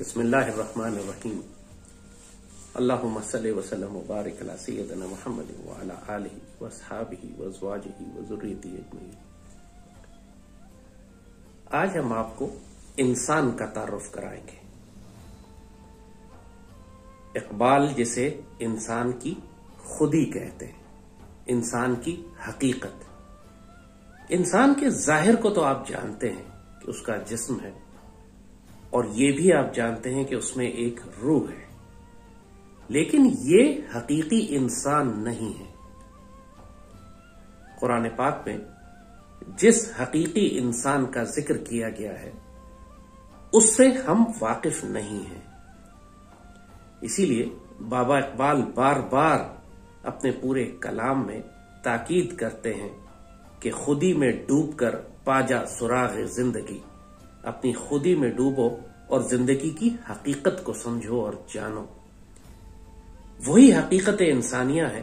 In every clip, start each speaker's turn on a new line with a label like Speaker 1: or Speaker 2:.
Speaker 1: بسم اللہ الرحمن الرحیم اللہم صلی وسلم وبارک علی سیدنا محمد وعلی آلہ واصحابہ وازواجہ وذریتہ اجمعین۔ آج ہم آپ کو انسان کا تعارف کرائیں گے۔ اقبال جسے انسان کی خودی کہتے ہیں، انسان کی حقیقت۔ انسان کے ظاہر کو تو آپ جانتے ہیں کہ اس کا جسم ہے، اور یہ بھی آپ جانتے ہیں کہ اس میں ایک روح ہے، لیکن یہ حقیقی انسان نہیں ہے۔ قرآن پاک میں جس حقیقی انسان کا ذکر کیا گیا ہے اس سے ہم واقف نہیں ہیں۔ اسی لیے بابا اقبال بار بار اپنے پورے کلام میں تاکید کرتے ہیں کہ خودی میں ڈوب کر پا جا سراغ زندگی، اپنی خودی میں ڈوبو اور زندگی کی حقیقت کو سمجھو اور جانو۔ وہی حقیقت انسانیہ ہے،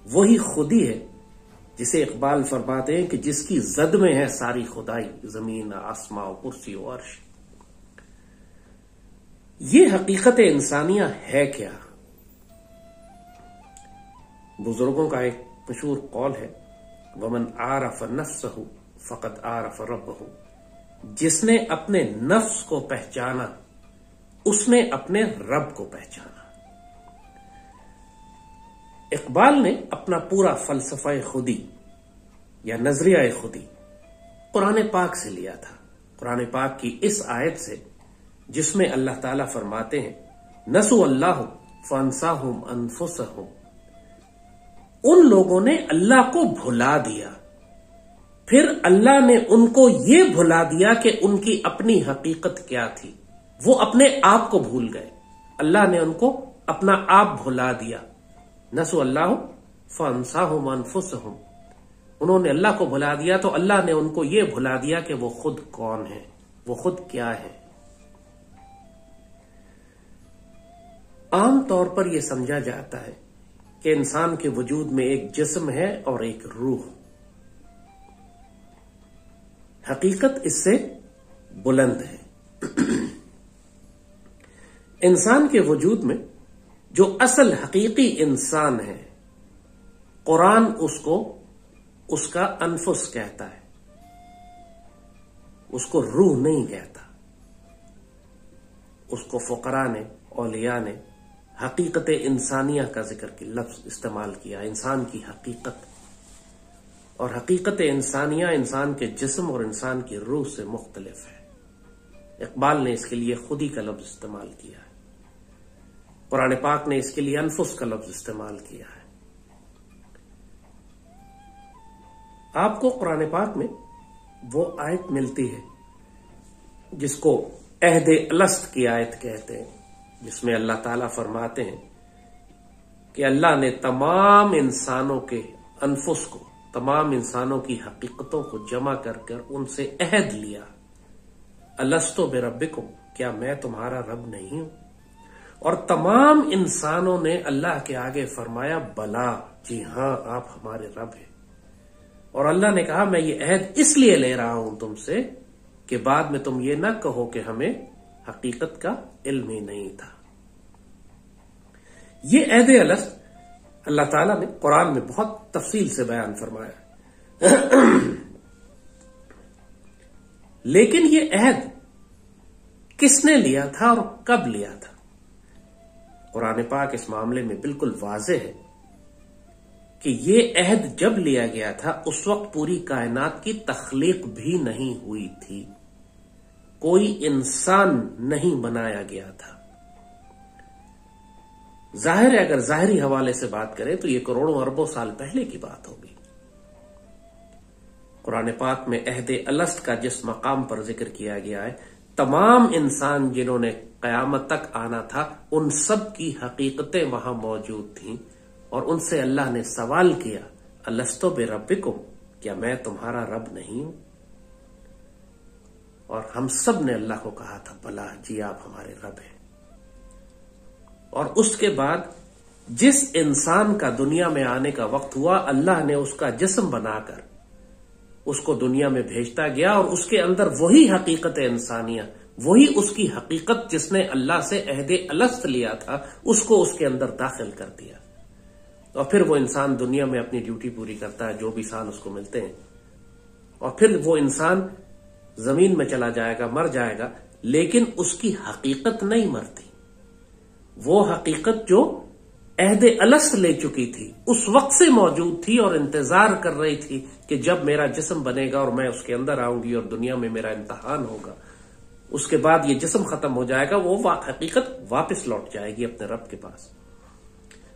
Speaker 1: وہی خودی ہے جسے اقبال فرماتے ہیں کہ جس کی زد میں ہے ساری خدائی، زمین، آسماں و کرسی و عرش۔ یہ حقیقت انسانیہ ہے کیا؟ بزرگوں کا ایک مشہور قول ہے، وَمَنْ عَارَفَ نَفْسَهُ فَقَدْ عَارَفَ رَبَّهُ۔ جس نے اپنے نفس کو پہچانا اس نے اپنے رب کو پہچانا۔ اقبال نے اپنا پورا فلسفہ خودی یا نظریہ خودی قرآن پاک سے لیا تھا، قرآن پاک کی اس آیت سے جس میں اللہ تعالیٰ فرماتے ہیں نسوا اللہ فانساہم انفسہم۔ ان لوگوں نے اللہ کو بھلا دیا، پھر اللہ نے ان کو یہ بھلا دیا کہ ان کی اپنی حقیقت کیا تھی۔ وہ اپنے آپ کو بھول گئے، اللہ نے ان کو اپنا آپ بھلا دیا۔ نسوا اللہ فانساہم انفسہم، انہوں نے اللہ کو بھلا دیا تو اللہ نے ان کو یہ بھلا دیا کہ وہ خود کون ہے، وہ خود کیا ہے۔ عام طور پر یہ سمجھا جاتا ہے کہ انسان کے وجود میں ایک جسم ہے اور ایک روح۔ حقیقت اس سے بلند ہے۔ انسان کے وجود میں جو اصل حقیقی انسان ہے، قرآن اس کو اس کا انفس کہتا ہے، اس کو روح نہیں کہتا۔ اس کو فقراء نے، اولیاء نے حقیقت انسانیہ کا ذکر کی لفظ استعمال کیا، انسان کی حقیقت۔ اور حقیقت انسانیہ انسان کے جسم اور انسان کی روح سے مختلف ہے۔ اقبال نے اس کے لیے خودی کا لفظ استعمال کیا ہے، قرآن پاک نے اس کے لیے انفس کا لفظ استعمال کیا ہے۔ آپ کو قرآن پاک میں وہ آیت ملتی ہے جس کو عہد الست کی آیت کہتے ہیں، جس میں اللہ تعالیٰ فرماتے ہیں کہ اللہ نے تمام انسانوں کے انفس کو، تمام انسانوں کی حقیقتوں کو جمع کر کر ان سے عہد لیا، الستو بربکم، کیا میں تمہارا رب نہیں ہوں؟ اور تمام انسانوں نے اللہ کے آگے فرمایا بلا، جی ہاں آپ ہمارے رب ہیں۔ اور اللہ نے کہا میں یہ عہد اس لیے لے رہا ہوں تم سے کہ بعد میں تم یہ نہ کہو کہ ہمیں حقیقت کا علم ہی نہیں تھا۔ یہ عہد الست اللہ تعالیٰ نے قرآن میں بہت تفصیل سے بیان فرمایا، لیکن یہ عہد کس نے لیا تھا اور کب لیا تھا؟ قرآن پاک اس معاملے میں بالکل واضح ہے کہ یہ عہد جب لیا گیا تھا اس وقت پوری کائنات کی تخلیق بھی نہیں ہوئی تھی، کوئی انسان نہیں بنایا گیا تھا۔ ظاہر ہے اگر ظاہری حوالے سے بات کریں تو یہ کروڑوں اربوں سال پہلے کی بات ہوگی۔ قرآن پاک میں عہد الست کا جس مقام پر ذکر کیا گیا ہے، تمام انسان جنہوں نے قیامت تک آنا تھا ان سب کی حقیقتیں وہاں موجود تھیں، اور ان سے اللہ نے سوال کیا الستو بربکم، کیا میں تمہارا رب نہیں ہوں؟ اور ہم سب نے اللہ کو کہا تھا بلا، جی آپ ہمارے رب ہیں۔ اور اس کے بعد جس انسان کا دنیا میں آنے کا وقت ہوا، اللہ نے اس کا جسم بنا کر اس کو دنیا میں بھیجتا گیا اور اس کے اندر وہی حقیقت انسانیہ، وہی اس کی حقیقت جس نے اللہ سے عہد الست لیا تھا، اس کو اس کے اندر داخل کر دیا، اور پھر وہ انسان دنیا میں اپنی ڈیوٹی پوری کرتا ہے، جو بھی سال اس کو ملتے ہیں، اور پھر وہ انسان زمین میں چلا جائے گا، مر جائے گا، لیکن اس کی حقیقت نہیں مرتی۔ وہ حقیقت جو عہد الست لے چکی تھی اس وقت سے موجود تھی اور انتظار کر رہی تھی کہ جب میرا جسم بنے گا اور میں اس کے اندر آؤں گی اور دنیا میں میرا امتحان ہوگا، اس کے بعد یہ جسم ختم ہو جائے گا، وہ حقیقت واپس لوٹ جائے گی اپنے رب کے پاس،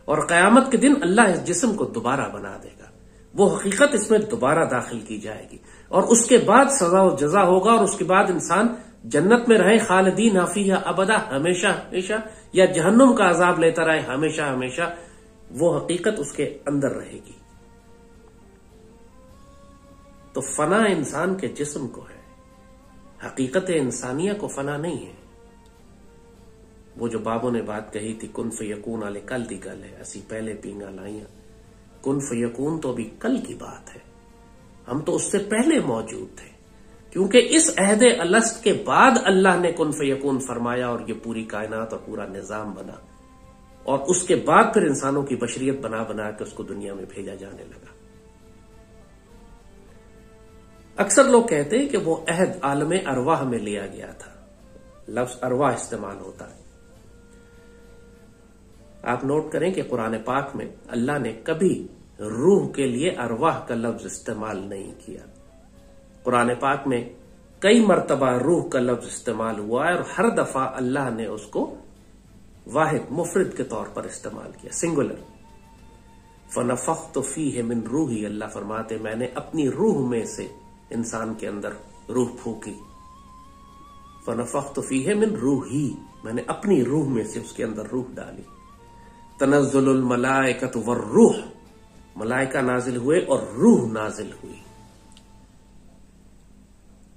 Speaker 1: اور قیامت کے دن اللہ اس جسم کو دوبارہ بنا دے گا، وہ حقیقت اس میں دوبارہ داخل کی جائے گی، اور اس کے بعد سزا و جزا ہوگا، اور اس کے بعد انسان جنت میں رہے خالدین فیہا ابدا، ہمیشہ ہمیشہ، یا جہنم کا عذاب لیتا رہے ہمیشہ ہمیشہ، وہ حقیقت اس کے اندر رہے گی۔ تو فنا انسان کے جسم کو ہے، حقیقت انسانیہ کو فنا نہیں ہے۔ وہ جو بابوں نے بات کہی تھی کن فیکون والے کل دی گل ہے، اسی پہلے پینگا لائیاں، کن فیکون تو ابھی کل کی بات ہے، ہم تو اس سے پہلے موجود تھے، کیونکہ اس عہد الست کے بعد اللہ نے کن فیکون فرمایا اور یہ پوری کائنات اور پورا نظام بنا، اور اس کے بعد پھر انسانوں کی بشریت بنا بنا کے اس کو دنیا میں بھیجا جانے لگا۔ اکثر لوگ کہتے ہیں کہ وہ عہد عالم ارواح میں لیا گیا تھا، لفظ ارواح استعمال ہوتا ہے۔ آپ نوٹ کریں کہ قرآن پاک میں اللہ نے کبھی روح کے لیے ارواح کا لفظ استعمال نہیں کیا۔ قرآن پاک میں کئی مرتبہ روح کا لفظ استعمال ہوا ہے، اور ہر دفعہ اللہ نے اس کو واحد مفرد کے طور پر استعمال کیا، سنگولر۔ فَنَفَخْتُ فِيهِ مِن روحی، اللہ فرماتے میں نے اپنی روح میں سے انسان کے اندر روح پھونکی۔ فَنَفَخْتُ فِيهِ مِن روحی، میں نے اپنی روح میں سے اس کے اندر روح ڈالی۔ تنزل الملائکۃ والروح، ملائکہ نازل ہوئے اور روح نازل ہوئی۔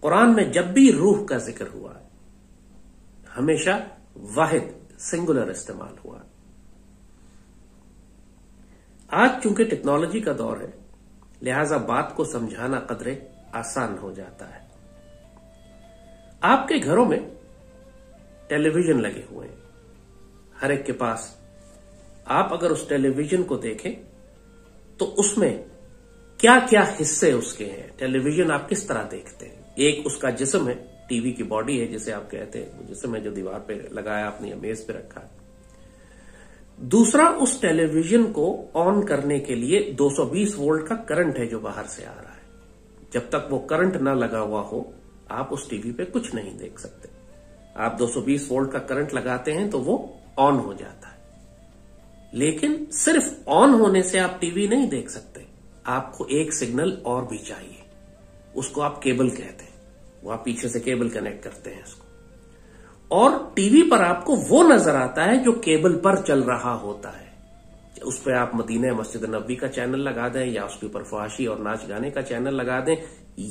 Speaker 1: قرآن میں جب بھی روح کا ذکر ہوا ہمیشہ واحد سنگولر استعمال ہوا۔ آج چونکہ ٹیکنالوجی کا دور ہے، لہذا بات کو سمجھانا قدرے آسان ہو جاتا ہے۔ آپ کے گھروں میں ٹیلی ویژن لگے ہوئے ہیں، ہر ایک کے پاس۔ آپ اگر اس ٹیلی ویژن کو دیکھیں تو اس میں کیا کیا حصے اس کے ہیں، ٹیلی ویژن آپ کس طرح دیکھتے ہیں؟ ایک اس کا جسم ہے، ٹی وی کی باڈی ہے جسے آپ کہتے ہیں، وہ جسم ہے جو دیوار پہ لگایا اپنی میز پہ رکھا ہے۔ دوسرا، اس ٹیلی ویژن کو آن کرنے کے لیے 220 وولٹ کا کرنٹ ہے جو باہر سے آ رہا ہے۔ جب تک وہ کرنٹ نہ لگا ہوا ہو آپ اس ٹی وی پہ کچھ نہیں دیکھ سکتے۔ آپ 220 وولٹ کا کرنٹ لگاتے ہیں تو وہ آن ہو جاتا ہے، لیکن صرف آن ہونے سے آپ ٹی وی نہیں دیکھ سکتے، آپ کو ایک سگنل اور بھی چاہیے، اس کو آپ کیبل کہتے ہیں، وہ آپ پیچھے سے کیبل کنیکٹ کرتے ہیں اس کو، اور ٹی وی پر آپ کو وہ نظر آتا ہے جو کیبل پر چل رہا ہوتا ہے۔ اس پہ آپ مدینہ مسجد نبوی کا چینل لگا دیں یا اس کے اوپر فحاشی اور ناچ گانے کا چینل لگا دیں،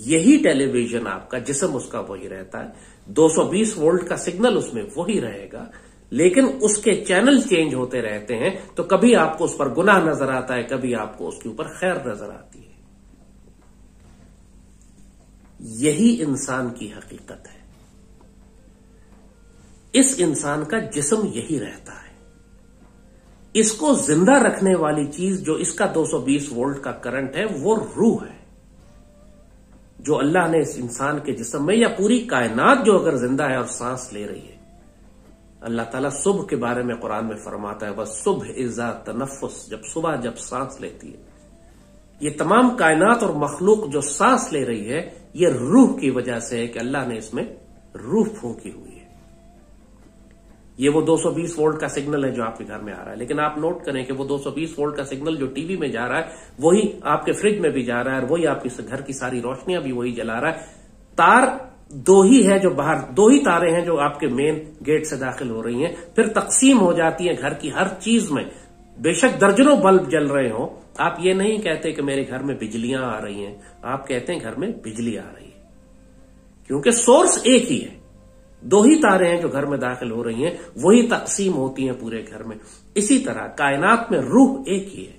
Speaker 1: یہی ٹیلی ویژن آپ کا جسم اس کا وہی رہتا ہے، 220 وولٹ کا سگنل اس میں وہی رہے گا، لیکن اس کے چینل چینج ہوتے رہتے ہیں، تو کبھی آپ کو اس پر گناہ نظر آتا ہے، کبھی آپ کو اس کے اوپر خیر نظر آتی ہے۔ یہی انسان کی حقیقت ہے، اس انسان کا جسم یہی رہتا ہے۔ اس کو زندہ رکھنے والی چیز جو اس کا 220 وولٹ کا کرنٹ ہے وہ روح ہے، جو اللہ نے اس انسان کے جسم میں، یا پوری کائنات جو اگر زندہ ہے اور سانس لے رہی ہے۔ اللہ تعالیٰ صبح کے بارے میں قرآن میں فرماتا ہے وَالصُّبْحِ اِذَا تَنَفَّسَ، جب صبح سانس لیتی ہے۔ یہ تمام کائنات اور مخلوق جو سانس لے رہی ہے یہ روح کی وجہ سے ہے کہ اللہ نے اس میں روح پھونکی ہوئی ہے۔ یہ وہ 220 وولٹ کا سگنل ہے جو آپ کے گھر میں آ رہا ہے، لیکن آپ نوٹ کریں کہ وہ 220 وولٹ کا سگنل جو ٹی وی میں جا رہا ہے وہی آپ کے فریج میں بھی جا رہا ہے، اور وہی آپ کے گھر کی ساری روشنیاں بھی وہی جلا رہا ہے۔ تار دو ہی ہے جو باہر، دو ہی تاریں ہیں جو آپ کے مین گیٹ سے داخل ہو رہی ہیں، پھر تقسیم ہو جاتی ہیں گھر کی ہر چیز میں۔ بے شک درجنوں بلب جل رہے ہوں، آپ یہ نہیں کہتے کہ میرے گھر میں بجلیاں آ رہی ہیں، آپ کہتے ہیں گھر میں بجلی آ رہی ہے، کیونکہ سورس ایک ہی ہے، دو ہی تاریں ہیں جو گھر میں داخل ہو رہی ہیں، وہی تقسیم ہوتی ہیں پورے گھر میں۔ اسی طرح کائنات میں روح ایک ہی ہے۔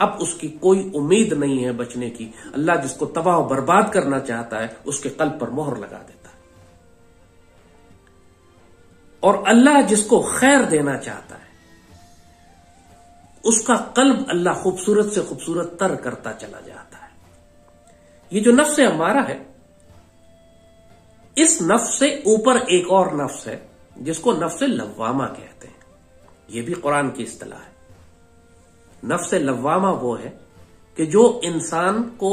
Speaker 1: اب اس کی کوئی امید نہیں ہے بچنے کی. اللہ جس کو تباہ و برباد کرنا چاہتا ہے اس کے قلب پر مہر لگا دیتا ہے، اور اللہ جس کو خیر دینا چاہتا ہے اس کا قلب اللہ خوبصورت سے خوبصورت تر کرتا چلا جاتا ہے. یہ جو نفس امارہ ہے، اس نفس سے اوپر ایک اور نفس ہے جس کو نفس لوامہ کہتے ہیں. یہ بھی قرآن کی اصطلاح ہے. نفس لوامہ وہ ہے کہ جو انسان کو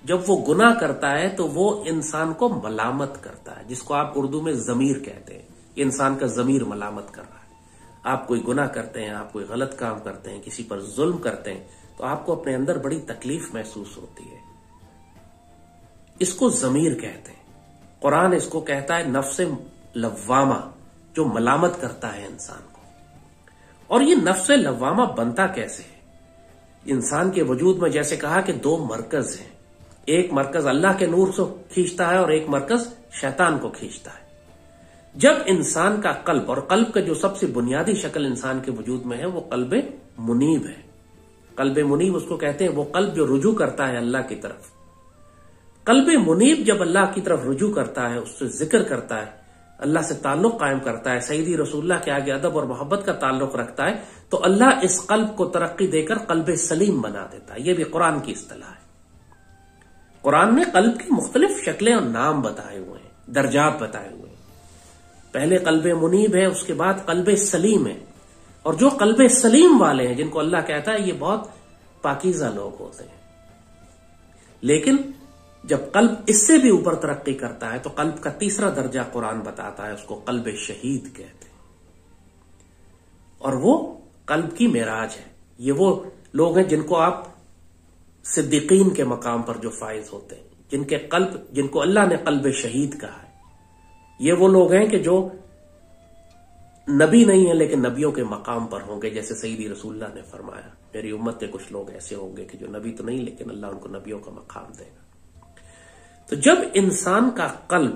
Speaker 1: جب وہ گناہ کرتا ہے تو وہ انسان کو ملامت کرتا ہے، جس کو آپ اردو میں ضمیر کہتے ہیں. یہ انسان کا ضمیر ملامت کر رہا ہے. آپ کوئی گناہ کرتے ہیں، آپ کوئی غلط کام کرتے ہیں، کسی پر ظلم کرتے ہیں تو آپ کو اپنے اندر بڑی تکلیف محسوس ہوتی ہے. اس کو ضمیر کہتے ہیں. قرآن اس کو کہتا ہے نفس لوامہ، جو ملامت کرتا ہے انسان کو. اور یہ نفس لوامہ بنتا کیسے ہے؟ انسان کے وجود میں جیسے کہا کہ دو مرکز ہیں. ایک مرکز اللہ کے نور سے کھینچتا ہے اور ایک مرکز شیطان کو کھینچتا ہے. جب انسان کا قلب، اور قلب کا جو سب سے بنیادی شکل انسان کے وجود میں ہے وہ قلب منیب ہے. قلب منیب اس کو کہتے ہیں، وہ قلب جو رجوع کرتا ہے اللہ کی طرف. قلب منیب جب اللہ کی طرف رجوع کرتا ہے، اس سے ذکر کرتا ہے، اللہ سے تعلق قائم کرتا ہے، سیدی رسول اللہ کے آگے ادب اور محبت کا تعلق رکھتا ہے، تو اللہ اس قلب کو ترقی دے کر قلب سلیم بنا دیتا ہے. یہ بھی قرآن کی اصطلاح ہے. قرآن نے قلب کی مختلف شکلیں اور نام بتائے ہوئے ہیں، درجات بتائے ہوئے ہیں. پہلے قلب منیب ہے، اس کے بعد قلب سلیم ہے. اور جو قلب سلیم والے ہیں، جن کو اللہ کہتا ہے یہ بہت پاکیزہ لوگ ہوتے ہیں. لیکن جب قلب اس سے بھی اوپر ترقی کرتا ہے تو قلب کا تیسرا درجہ قرآن بتاتا ہے، اس کو قلب شہید کہتے ہیں. اور وہ قلب کی معراج ہے. یہ وہ لوگ ہیں جن کو آپ صدیقین کے مقام پر جو فائز ہوتے ہیں، جن کو اللہ نے قلب شہید کہا ہے. یہ وہ لوگ ہیں کہ جو نبی نہیں ہیں لیکن نبیوں کے مقام پر ہوں گے، جیسے سیدی رسول اللہ نے فرمایا میری امت کے کچھ لوگ ایسے ہوں گے کہ جو نبی تو نہیں لیکن اللہ ان کو نبیوں کا مقام دے گا. تو جب انسان کا قلب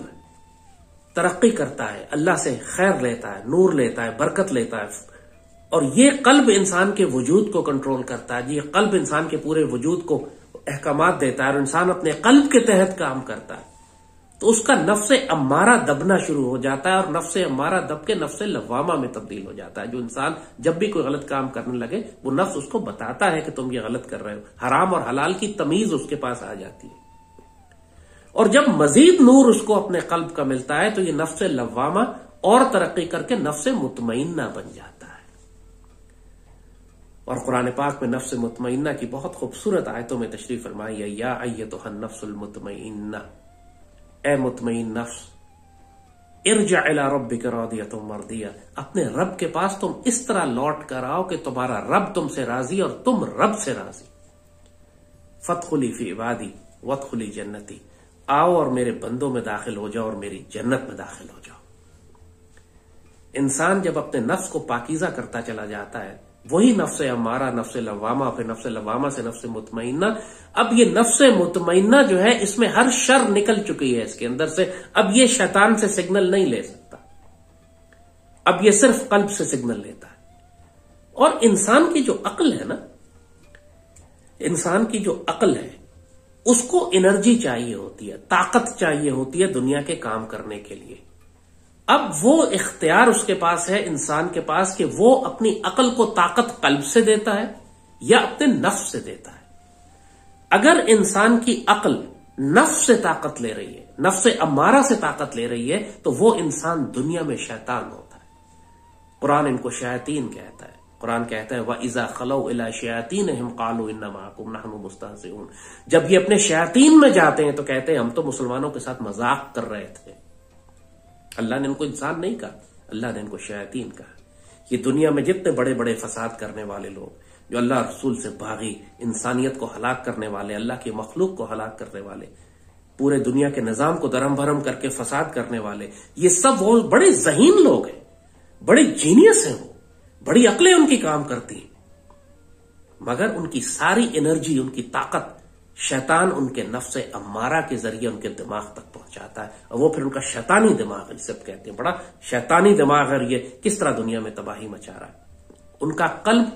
Speaker 1: ترقی کرتا ہے، اللہ سے خیر لیتا ہے، نور لیتا ہے، برکت لیتا ہے، اور یہ قلب انسان کے وجود کو کنٹرول کرتا ہے، یہ قلب انسان کے پورے وجود کو احکامات دیتا ہے اور انسان اپنے قلب کے تحت کام کرتا ہے، تو اس کا نفس امارہ دبنا شروع ہو جاتا ہے، اور نفس امارہ دب کے نفس لوامہ میں تبدیل ہو جاتا ہے. جو انسان جب بھی کوئی غلط کام کرنے لگے وہ نفس اس کو بتاتا ہے کہ تم یہ غلط کر رہے ہو. حرام اور حلال کی تمیز اس کے پاس آ جاتی ہے. اور جب مزید نور اس کو اپنے قلب کا ملتا ہے تو یہ نفس لوامہ اور ترقی کر کے نفس مطمئنہ بن جاتا ہے. اور قرآن پاک میں نفس مطمئنہ کی بہت خوبصورت آیتوں میں تشریح فرمائی ہے. یا ایتھا النفس المطمئنہ، اے مطمئن نفس، ارجع الی ربک راضیۃ مرضیہ، اپنے رب کے پاس تم اس طرح لوٹ کر آؤ کہ تمہارا رب تم سے راضی اور تم رب سے راضی. فادخلی فی عبادی وادخلی جنتی، آؤ اور میرے بندوں میں داخل ہو جاؤ اور میری جنت میں داخل ہو جاؤ. انسان جب اپنے نفس کو پاکیزہ کرتا چلا جاتا ہے، وہی نفس امارہ، نفس لوامہ، پھر نفس لوامہ سے نفس مطمئنہ. اب یہ نفس مطمئنہ جو ہے اس میں ہر شر نکل چکی ہے اس کے اندر سے. اب یہ شیطان سے سگنل نہیں لے سکتا، اب یہ صرف قلب سے سگنل لیتا ہے. اور انسان کی جو عقل ہے نا، انسان کی جو عقل ہے اس کو انرجی چاہیے ہوتی ہے، طاقت چاہیے ہوتی ہے دنیا کے کام کرنے کے لیے. اب وہ اختیار اس کے پاس ہے، انسان کے پاس، کہ وہ اپنی عقل کو طاقت قلب سے دیتا ہے یا اپنے نفس سے دیتا ہے. اگر انسان کی عقل نفس سے طاقت لے رہی ہے، نفس امارہ سے طاقت لے رہی ہے، تو وہ انسان دنیا میں شیطان ہوتا ہے. قرآن ان کو شیاطین کہتا ہے. قرآن کہتا ہے وَإِذَا خَلَوْا إِلَىٰ شَيَاطِينِهِمْ قَالُوا إِنَّا مَعَكُمْ نَحْنُ مُسْتَهْزِئُونَ. جب یہ اپنے شیاطین میں جاتے ہیں تو کہتے ہیں ہم تو مسلمانوں کے ساتھ مذاق کر رہے تھے. اللہ نے ان کو انسان نہیں کہا، اللہ نے ان کو شیاطین کہا. یہ دنیا میں جتنے بڑے بڑے فساد کرنے والے لوگ، جو اللہ رسول سے باغی، انسانیت کو ہلاک کرنے والے، اللہ کی مخلوق کو ہلاک کرنے والے، پورے دنیا کے نظام کو درم بھرم کر کے فساد کرنے والے، یہ سب وہ بڑے ذہین لوگ ہیں، بڑے جینیس ہیں، وہ بڑی عقلیں ان کی کام کرتی ہیں، مگر ان کی ساری انرجی، ان کی طاقت شیطان ان کے نفس امارہ کے ذریعے ان کے دماغ تک پہنچاتا ہے. اور وہ پھر ان کا شیطانی دماغ ہے، سب کہتے ہیں بڑا شیطانی دماغ ہے، یہ کس طرح دنیا میں تباہی مچا رہا ہے. ان کا قلب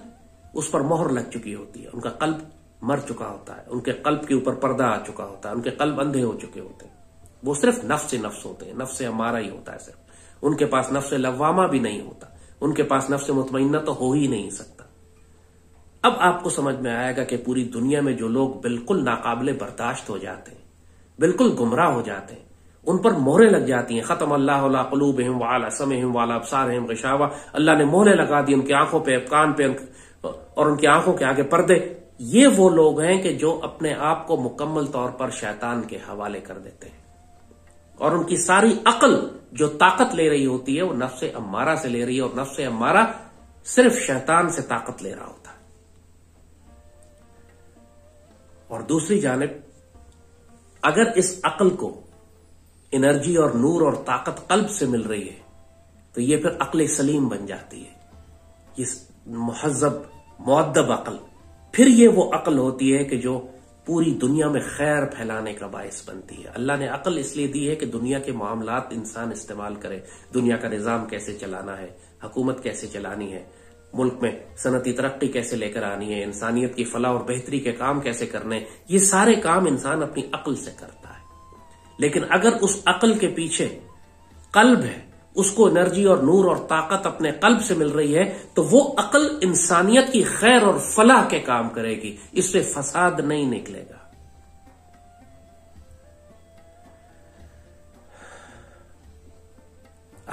Speaker 1: اس پر مہر لگ چکی ہوتی ہے، ان کا قلب مر چکا ہوتا ہے، ان کے قلب کے اوپر پردہ آ چکا ہوتا ہے، ان کے قلب اندھے ہو چکے ہوتے ہیں، وہ صرف نفس ہوتے ہیں، نفس امارہ ہی ہوتا ہے صرف، ان کے پاس نفس لوامہ بھی نہیں ہوتا، ان کے پاس نفس مطمئنہ تو ہو ہی نہیں سکتا۔ اب آپ کو سمجھ میں آئے گا کہ پوری دنیا میں جو لوگ بالکل ناقابل برداشت ہو جاتے ہیں، بالکل گمراہ ہو جاتے ہیں، ان پر مہریں لگ جاتی ہیں، ختم اللہ علی قلوبہم وعلی سمعہم وعلی ابصارہم غشاوہ، اللہ نے مہریں لگا دی ان کی آنکھوں پہ، کان پہ اور ان کی آنکھوں کے آگے پردے۔ یہ وہ لوگ ہیں کہ جو اپنے آپ کو مکمل طور پر شیطان کے حوالے کر دیتے ہیں، اور ان کی ساری عقل جو طاقت لے رہی ہوتی ہے وہ نفس امارہ سے لے رہی ہے، اور نفس امارہ صرف شیطان سے طاقت لے رہا ہوتا ہے۔ اور دوسری جانب اگر اس عقل کو انرجی اور نور اور طاقت قلب سے مل رہی ہے تو یہ پھر عقل سلیم بن جاتی ہے، یہ مہذب مؤدب عقل، پھر یہ وہ عقل ہوتی ہے کہ جو پوری دنیا میں خیر پھیلانے کا باعث بنتی ہے۔ اللہ نے عقل اس لیے دی ہے کہ دنیا کے معاملات انسان استعمال کرے، دنیا کا نظام کیسے چلانا ہے، حکومت کیسے چلانی ہے، ملک میں صنعتی ترقی کیسے لے کر آنی ہے، انسانیت کی فلاح اور بہتری کے کام کیسے کرنے، یہ سارے کام انسان اپنی عقل سے کرتا ہے۔ لیکن اگر اس عقل کے پیچھے قلب ہے، اس کو انرجی اور نور اور طاقت اپنے قلب سے مل رہی ہے، تو وہ عقل انسانیت کی خیر اور فلاح کے کام کرے گی، اس سے فساد نہیں نکلے گا۔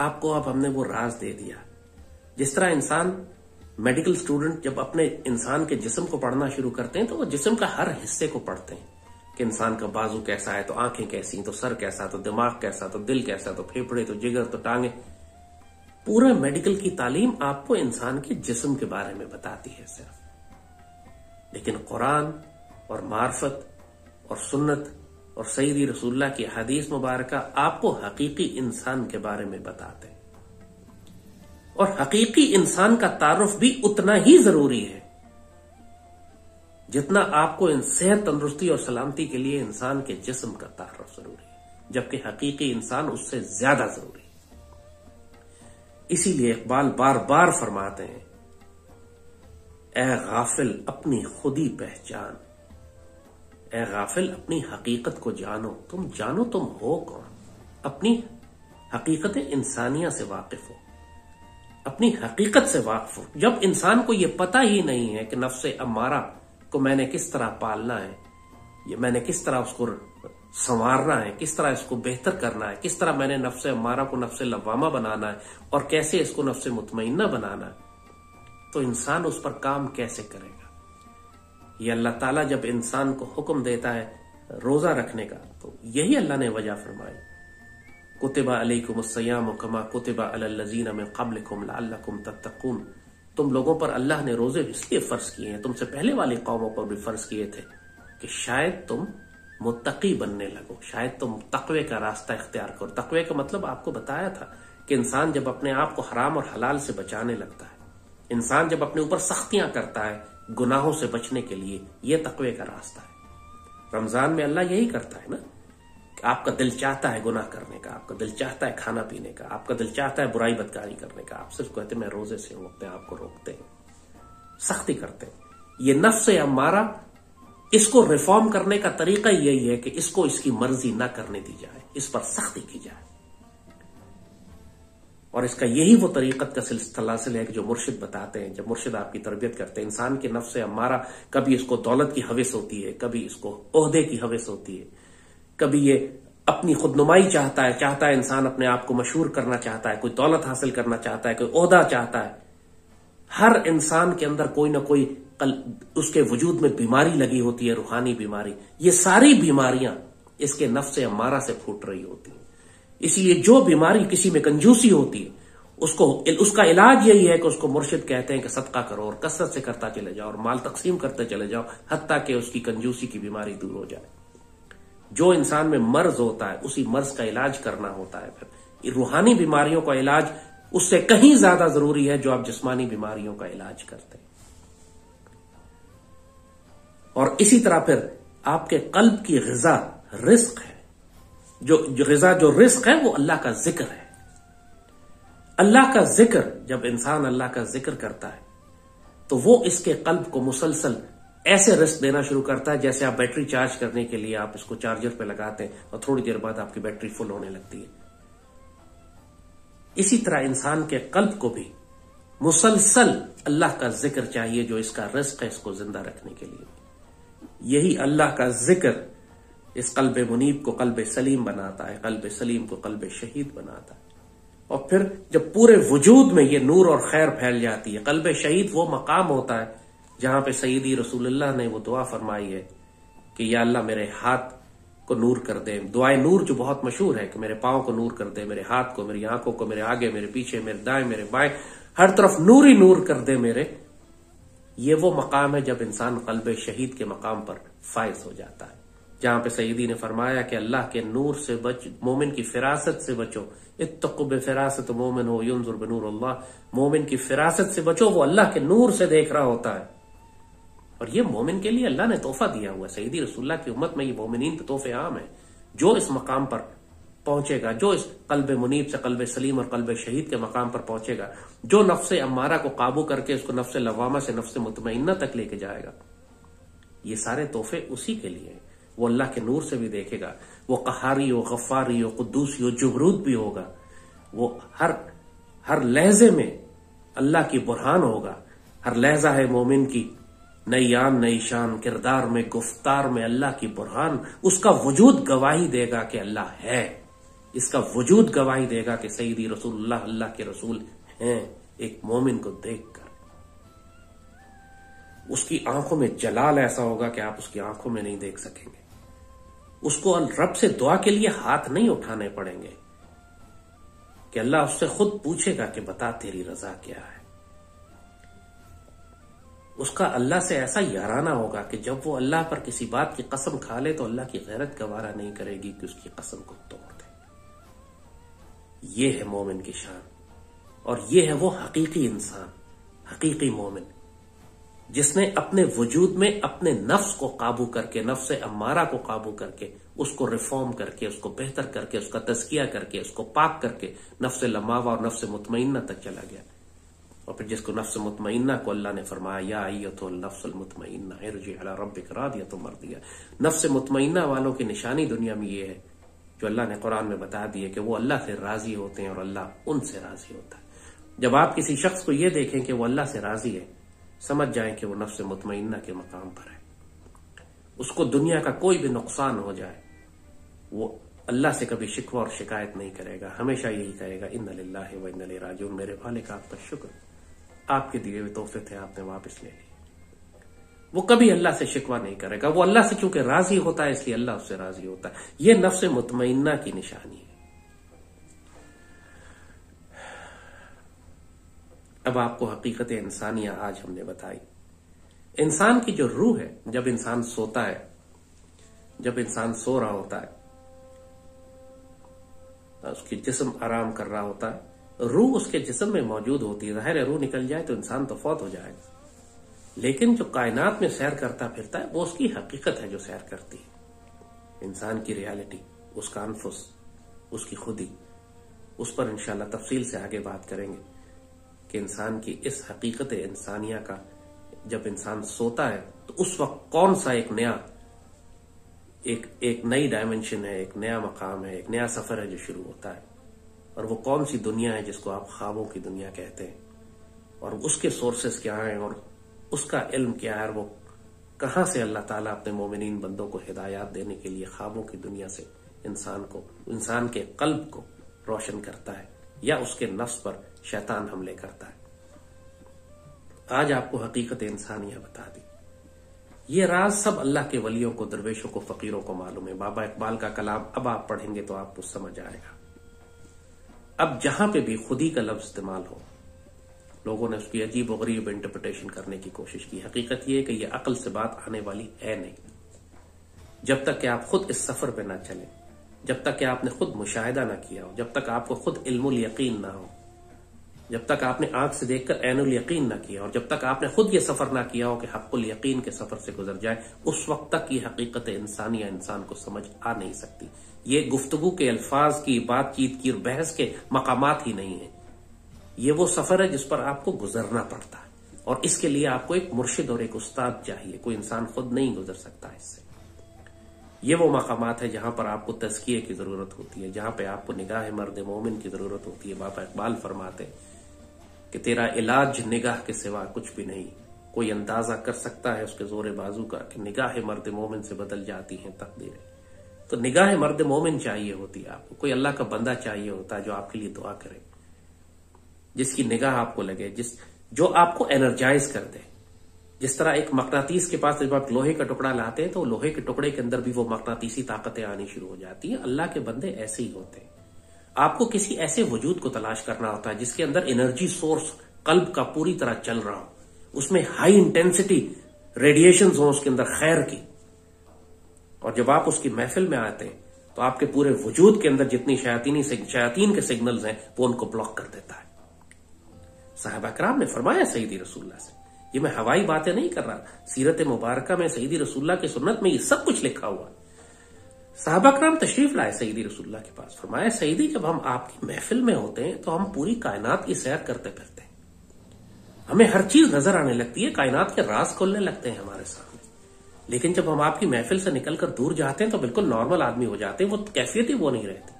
Speaker 1: آپ کو اب ہم نے وہ راز دے دیا، جس طرح انسان میڈیکل سٹوڈنٹ جب اپنے انسان کے جسم کو پڑھنا شروع کرتے ہیں تو وہ جسم کا ہر حصے کو پڑھتے ہیں کہ انسان کا بازو کیسا ہے، تو آنکھیں کیسی، تو سر کیسا، تو دماغ کیسا، تو دل کیسا، تو پھیپھڑے، تو جگر، تو ٹانگیں۔ پورا میڈیکل کی تعلیم آپ کو انسان کے جسم کے بارے میں بتاتی ہے صرف، لیکن قرآن اور معرفت اور سنت اور سیدی رسول اللہ کی حدیث مبارکہ آپ کو حقیقی انسان کے بارے میں بتاتے ہیں، اور حقیقی انسان کا تعارف بھی اتنا ہی ضروری ہے جتنا آپ کو صحت، تندرستی اور سلامتی کے لیے انسان کے جسم کا تعارف ضروری ہے، جبکہ حقیقی انسان اس سے زیادہ ضروری ہے۔ اسی لیے اقبال بار بار فرماتے ہیں، اے غافل اپنی خودی پہچان، اے غافل اپنی حقیقت کو جانو، تم جانو تم ہو کون، اپنی حقیقت انسانیہ سے واقف ہو، اپنی حقیقت سے واقف ہو۔ جب انسان کو یہ پتہ ہی نہیں ہے کہ نفس امارہ کو میں نے کس طرح پالنا ہے، یہ میں نے کس طرح اس کو سنوارنا ہے، کس طرح اس کو بہتر کرنا ہے، کس طرح میں نے نفس امارہ کو نفس لوامہ بنانا ہے، اور کیسے اس کو نفس مطمئنہ بنانا ہے، تو انسان اس پر کام کیسے کرے گا؟ یہ اللہ تعالیٰ جب انسان کو حکم دیتا ہے روزہ رکھنے کا، تو یہی اللہ نے وجہ فرمائی، کتب علیکم الصیام کما کتب علی الذین من قبلکم لعلکم تتقون، تم لوگوں پر اللہ نے روزے اس لیے فرض کیے ہیں، تم سے پہلے والی قوموں پر بھی فرض کیے تھے کہ شاید تم متقی بننے لگو، شاید تم تقوی کا راستہ اختیار کرو۔ تقوی کا مطلب آپ کو بتایا تھا کہ انسان جب اپنے آپ کو حرام اور حلال سے بچانے لگتا ہے، انسان جب اپنے اوپر سختیاں کرتا ہے گناہوں سے بچنے کے لیے، یہ تقوی کا راستہ ہے۔ رمضان میں اللہ یہی کرتا ہے نا، کہ آپ کا دل چاہتا ہے گناہ کرنے کا، آپ کا دل چاہتا ہے کھانا پینے کا، آپ کا دل چاہتا ہے برائی بدکاری کرنے کا، آپ صرف کہتے ہیں میں روزے سے ہوں، اپنے آپ کو روکتے ہیں، سختی کرتے ہیں۔ یہ نفس امارہ، اس کو ریفارم کرنے کا طریقہ یہی ہے کہ اس کو اس کی مرضی نہ کرنے دی جائے، اس پر سختی کی جائے، اور اس کا یہی وہ طریقت کا سلسلہ ہے کہ جو مرشد بتاتے ہیں، جب مرشد آپ کی تربیت کرتے ہیں۔ انسان کے نفس امارہ، کبھی اس کو دولت کی ہوس ہوتی ہے، کبھی اس کو عہدے کی ہوس ہوتی ہے، کبھی یہ اپنی خود نمائی چاہتا ہے انسان اپنے آپ کو مشہور کرنا چاہتا ہے، کوئی دولت حاصل کرنا چاہتا ہے، کوئی عہدہ چاہتا ہے۔ ہر انسان کے اندر کوئی نہ کوئی اس کے وجود میں بیماری لگی ہوتی ہے، روحانی بیماری۔ یہ ساری بیماریاں اس کے نفس امارہ سے پھوٹ رہی ہوتی ہیں۔ اسی لیے جو بیماری کسی میں کنجوسی ہوتی ہے، اس کا علاج یہی ہے کہ اس کو مرشد کہتے ہیں کہ صدقہ کرو اور کثرت سے کرتا چلے جاؤ اور مال تقسیم کرتے چلے جاؤ، حتیٰ کہ اس کی کنجوسی کی بیماری دور ہو جائے۔ جو انسان میں مرض ہوتا ہے اسی مرض کا علاج کرنا ہوتا ہے۔ پھر روحانی بیماریوں کا علاج اس سے کہیں زیادہ ضروری ہے جو آپ جسمانی بیماریوں کا علاج کرتے ہیں۔ اور اسی طرح پھر آپ کے قلب کی غذا رزق ہے، جو رزق ہے وہ اللہ کا ذکر ہے۔ اللہ کا ذکر، جب انسان اللہ کا ذکر کرتا ہے تو وہ اس کے قلب کو مسلسل ایسے رزق دینا شروع کرتا ہے جیسے آپ بیٹری چارج کرنے کے لیے آپ اس کو چارجر پہ لگاتے ہیں اور تھوڑی دیر بعد آپ کی بیٹری فل ہونے لگتی ہے. اسی طرح انسان کے قلب کو بھی مسلسل اللہ کا ذکر چاہیے جو اس کا رزق ہے اس کو زندہ رکھنے کے لیے. یہی اللہ کا ذکر اس قلب منیب کو قلب سلیم بناتا ہے، قلب سلیم کو قلب شہید بناتا ہے. اور پھر جب پورے وجود میں یہ نور اور خیر پھیل جاتی ہے، قلب شہید وہ مقام ہوتا ہے جہاں پہ سیدی رسول اللہ نے وہ دعا فرمائی ہے کہ یا اللہ میرے ہاتھ کو نور کر دے. دعائے نور جو بہت مشہور ہے کہ میرے پاؤں کو نور کر دے، میرے ہاتھ کو، میری آنکھوں کو، میرے آگے، میرے پیچھے، میرے دائیں، میرے بائیں، ہر طرف نور ہی نور کر دے میرے. یہ وہ مقام ہے جب انسان قلب شہید کے مقام پر فائز ہو جاتا ہے، جہاں پہ سیدی نے فرمایا کہ اللہ کے نور سے مومن کی فراست سے بچو. اتقوا بفراست مومن ہو ینظر بنور اللہ. مومن کی فراست سے بچو، وہ اللہ کے نور سے دیکھ رہا ہوتا ہے. اور یہ مومن کے لیے اللہ نے تحفہ دیا ہوا ہے. سیدی رسول اللہ کی امت میں یہ مومنین کے تحفے عام ہیں. جو اس مقام پر پہنچے گا، جو اس قلب منیب سے قلب سلیم اور قلب شہید کے مقام پر پہنچے گا، جو نفس امارہ کو قابو کر کے اس کو نفس لوامہ سے نفس مطمئنہ تک لے کے جائے گا، یہ سارے تحفے اسی کے لیے ہیں. وہ اللہ کے نور سے بھی دیکھے گا، وہ قہاری ہو، غفاری ہو، قدوسی ہو، جبروت بھی ہوگا. وہ ہر لہجے میں اللہ کی برہان ہوگا. ہر لہجہ ہے مومن کی نئی آن نئی شان، کردار میں گفتار میں اللہ کی برہان. اس کا وجود گواہی دے گا کہ اللہ ہے. اس کا وجود گواہی دے گا کہ سیدی رسول اللہ اللہ کے رسول ہیں. ایک مومن کو دیکھ کر اس کی آنکھوں میں جلال ایسا ہوگا کہ آپ اس کی آنکھوں میں نہیں دیکھ سکیں گے. اس کو رب سے دعا کے لیے ہاتھ نہیں اٹھانے پڑیں گے کہ اللہ اس سے خود پوچھے گا کہ بتا تیری رضا کیا ہے. اس کا اللہ سے ایسا یارانہ ہوگا کہ جب وہ اللہ پر کسی بات کی قسم کھا لے تو اللہ کی غیرت گوارا نہیں کرے گی کہ اس کی قسم کو توڑ دے. یہ ہے مومن کی شان، اور یہ ہے وہ حقیقی انسان، حقیقی مومن، جس نے اپنے وجود میں اپنے نفس کو قابو کر کے، نفس امارہ کو قابو کر کے، اس کو ریفارم کر کے، اس کو بہتر کر کے، اس کا تزکیہ کر کے، اس کو پاک کر کے نفس لماوہ اور نفس مطمئنہ تک چلا گیا. اور پھر جس کو نفس مطمئنہ کو اللہ نے فرمایا یا ایتھا النفس المطمئنہ ارجعی الی ربک راضیۃ مرضیہ. نفس مطمئنہ والوں کی نشانی دنیا میں یہ ہے جو اللہ نے قرآن میں بتا دی ہے کہ وہ اللہ سے راضی ہوتے ہیں اور اللہ ان سے راضی ہوتا ہے. جب آپ کسی شخص کو یہ دیکھیں کہ وہ اللہ سے راضی ہے، سمجھ جائیں کہ وہ نفس مطمئنہ کے مقام پر ہے. اس کو دنیا کا کوئی بھی نقصان ہو جائے وہ اللہ سے کبھی شکوہ اور شکایت نہیں کرے گا. ہمیشہ یہی کہے گا انا للہ و انا الیہ راجعون. میرے مالک آپ کا شکر، آپ کے دیے ہوئے تحفے تھے، آپ نے واپس لے لیے. وہ کبھی اللہ سے شکوہ نہیں کرے گا. وہ اللہ سے چونکہ راضی ہوتا ہے اس لیے اللہ اس سے راضی ہوتا ہے. یہ نفس مطمئنہ کی نشانی ہے. اب آپ کو حقیقت انسانیہ آج ہم نے بتائی. انسان کی جو روح ہے، جب انسان سوتا ہے، جب انسان سو رہا ہوتا ہے، اس کی جسم آرام کر رہا ہوتا ہے، روح اس کے جسم میں موجود ہوتی ہے. ظاہر ہے روح نکل جائے تو انسان تو فوت ہو جائے گا، لیکن جو کائنات میں سیر کرتا پھرتا ہے وہ اس کی حقیقت ہے جو سیر کرتی ہے. انسان کی ریالٹی، اس کا انفس، اس کی خودی، اس پر انشاءاللہ تفصیل سے آگے بات کریں گے کہ انسان کی اس حقیقت انسانیہ کا جب انسان سوتا ہے تو اس وقت کون سا ایک نئی ڈائمنشن ہے، ایک نیا مقام ہے، ایک نیا سفر ہے جو شروع ہوتا ہے. اور وہ کون سی دنیا ہے جس کو آپ خوابوں کی دنیا کہتے ہیں، اور اس کے سورسز کیا ہیں، اور اس کا علم کیا ہے، اور وہ کہاں سے اللہ تعالیٰ اپنے مومنین بندوں کو ہدایات دینے کے لیے خوابوں کی دنیا سے انسان کے قلب کو روشن کرتا ہے یا اس کے نفس پر شیطان حملے کرتا ہے. آج آپ کو حقیقت انسانیہ بتا دی. یہ راز سب اللہ کے ولیوں کو، درویشوں کو، فقیروں کو معلوم ہے. بابا اقبال کا کلام اب آپ پڑھیں گے تو آپ کو سمجھ آئے گا. اب جہاں پہ بھی خودی کا لفظ استعمال ہو، لوگوں نے اس کی عجیب و غریب انٹرپریٹیشن کرنے کی کوشش کی. حقیقت یہ ہے کہ یہ عقل سے بات آنے والی ہے نہیں. جب تک کہ آپ خود اس سفر پہ نہ چلیں، جب تک کہ آپ نے خود مشاہدہ نہ کیا ہو، جب تک آپ کو خود علم الیقین نہ ہو، جب تک آپ نے آنکھ سے دیکھ کر عین الیقین نہ کیا، اور جب تک آپ نے خود یہ سفر نہ کیا ہو کہ حق الیقین کے سفر سے گزر جائے، اس وقت تک یہ حقیقت انسانیہ انسان کو سمجھ آ نہیں سکتی. یہ گفتگو کے الفاظ کی، بات چیت کی اور بحث کے مقامات ہی نہیں ہیں. یہ وہ سفر ہے جس پر آپ کو گزرنا پڑتا ہے، اور اس کے لیے آپ کو ایک مرشد اور ایک استاد چاہیے، کوئی انسان خود نہیں گزر سکتا اس سے۔ یہ وہ مقامات ہے جہاں پر آپ کو تزکیے کی ضرورت ہوتی ہے، جہاں پہ آپ کو نگاہ مرد مومن کی ضرورت ہوتی ہے۔ بابا اقبال فرماتے کہ تیرا علاج نگاہ کے سوا کچھ بھی نہیں، کوئی اندازہ کر سکتا ہے اس کے زور بازو کا کہ نگاہ مرد مومن سے بدل جاتی ہیں تقدیریں۔ تو نگاہ مرد مومن چاہیے ہوتی ہے آپ کو، کوئی اللہ کا بندہ چاہیے ہوتا ہے جو آپ کے لیے دعا کرے، جس کی نگاہ آپ کو لگے، جو آپ کو انرجائز کر دے۔ جس طرح ایک مقناطیس کے پاس جب آپ لوہے کا ٹکڑا لاتے ہیں تو لوہے کے ٹکڑے کے اندر بھی وہ مقناطیسی طاقتیں آنی شروع ہو جاتی ہیں۔ اللہ کے بندے ایسے ہی ہوتے ہیں۔ آپ کو کسی ایسے وجود کو تلاش کرنا ہوتا ہے جس کے اندر انرجی سورس قلب کا پوری طرح چل رہا ہو، اس میں ہائی انٹینسٹی ریڈیشنز ہوں اس کے اندر خیر کی، اور جب آپ اس کی محفل میں آتے ہیں تو آپ کے پورے وجود کے اندر جتنی شیاطین کے سگنلز ہیں وہ ان کو بلاک کر دیتا ہے۔ صحابہ کرام نے فرمایا سیدی رسول اللہ سے، یہ میں ہوائی باتیں نہیں کر رہا، سیرت مبارکہ میں سیدی رسول اللہ کی سنت میں یہ سب کچھ لکھا ہوا ہے۔ صحابہ کرام تشریف لائے سیدی رسول اللہ کے پاس، فرمایا سیدی جب ہم آپ کی محفل میں ہوتے ہیں تو ہم پوری کائنات کی سیر کرتے پھرتے ہیں، ہمیں ہر چیز نظر آنے لگتی ہے، کائنات کے راز کھولنے لگتے ہیں ہمارے سامنے، لیکن جب ہم آپ کی محفل سے نکل کر دور جاتے ہیں تو بالکل نارمل آدمی ہو جاتے ہیں، وہ کیفیت ہی وہ نہیں رہتی۔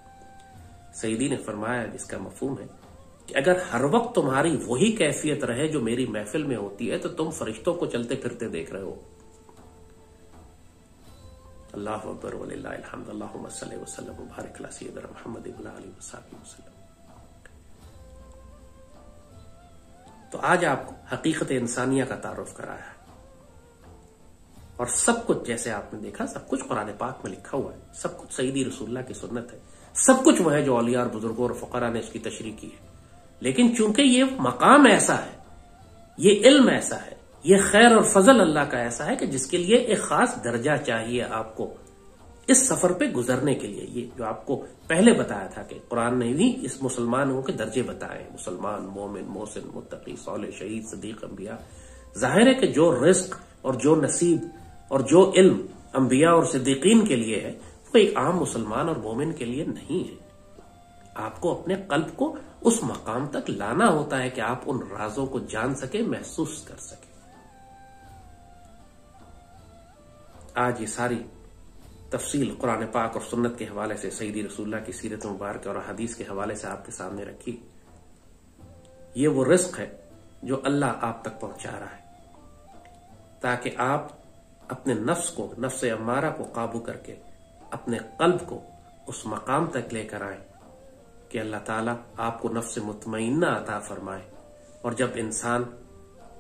Speaker 1: سیدی نے فرمایا جس کا مفہوم ہے کہ اگر ہر وقت تمہاری وہی کیفیت رہے جو میری محفل میں ہوتی ہے تو تم فرشتوں کو چلتے پھرتے دیکھ رہے ہو۔ اللہ اکبر وللہ الحمد، اللہم صلی وسلم وبارک علی سیدنا محمد وعلی آلہ وصحبہ وسلم۔ تو آج آپ کو حقیقت انسانیہ کا تعارف کرایا ہے، اور سب کچھ جیسے آپ نے دیکھا سب کچھ قرآن پاک میں لکھا ہوا ہے، سب کچھ سیدی رسول اللہ کی سنت ہے، سب کچھ وہ ہے جو اولیاء اور بزرگوں اور فقراء نے اس کی تشریح کی ہے۔ لیکن چونکہ یہ مقام ایسا ہے، یہ علم ایسا ہے، یہ خیر اور فضل اللہ کا ایسا ہے کہ جس کے لیے ایک خاص درجہ چاہیے آپ کو اس سفر پہ گزرنے کے لیے۔ یہ جو آپ کو پہلے بتایا تھا کہ قرآن نے بھی اس مسلمانوں کے درجے بتائے، مسلمان، مومن، محسن، متقی، صالح، شہید، صدیق، انبیاء۔ ظاہر ہے کہ جو رزق اور جو نصیب اور جو علم انبیاء اور صدیقین کے لیے ہے وہ ایک عام مسلمان اور مومن کے لیے نہیں ہے۔ آپ کو اپنے قلب کو اس مقام تک لانا ہوتا ہے کہ آپ ان رازوں کو جان سکیں، محسوس کر سکیں۔ آج یہ ساری تفصیل قرآن پاک اور سنت کے حوالے سے، سیدی رسول اللہ کی سیرت مبارک اور حدیث کے حوالے سے آپ کے سامنے رکھی۔ یہ وہ رزق ہے جو اللہ آپ تک پہنچا رہا ہے تاکہ آپ اپنے نفس کو، نفس امارہ کو قابو کر کے اپنے قلب کو اس مقام تک لے کر آئیں کہ اللہ تعالیٰ آپ کو نفس مطمئنہ عطا فرمائے۔ اور جب انسان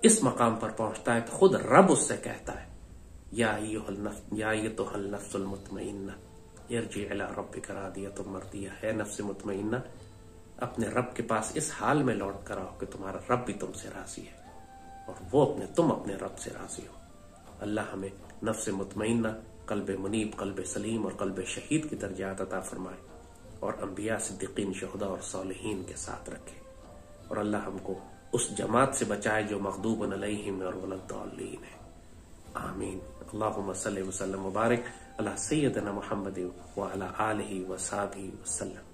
Speaker 1: اس مقام پر پہنچتا ہے تو خود رب اس سے کہتا ہے یا ایتھا النفس المطمئنہ ارجعی الی ربک راضیۃ مرضیہ، ہے نفس مطمئنہ اپنے رب کے پاس اس حال میں لوٹ کر آؤ کہ تمہارا رب بھی تم سے راضی ہے اور وہ تم اپنے رب سے راضی ہو۔ اللہ ہمیں نفس مطمئنہ، قلب منیب، قلب سلیم اور قلب شہید کی درجات عطا فرمائے، اور انبیاء، صدیقین، شہداء اور صالحین کے ساتھ رکھے، اور اللہ ہم کو اس جماعت سے بچائے جو مغضوب علیہم اور الضالین ہے۔ آمین۔ اللہم صلی وسلم وبارک علی سیدنا محمد وعلی آلہ وصحبہ وسلم۔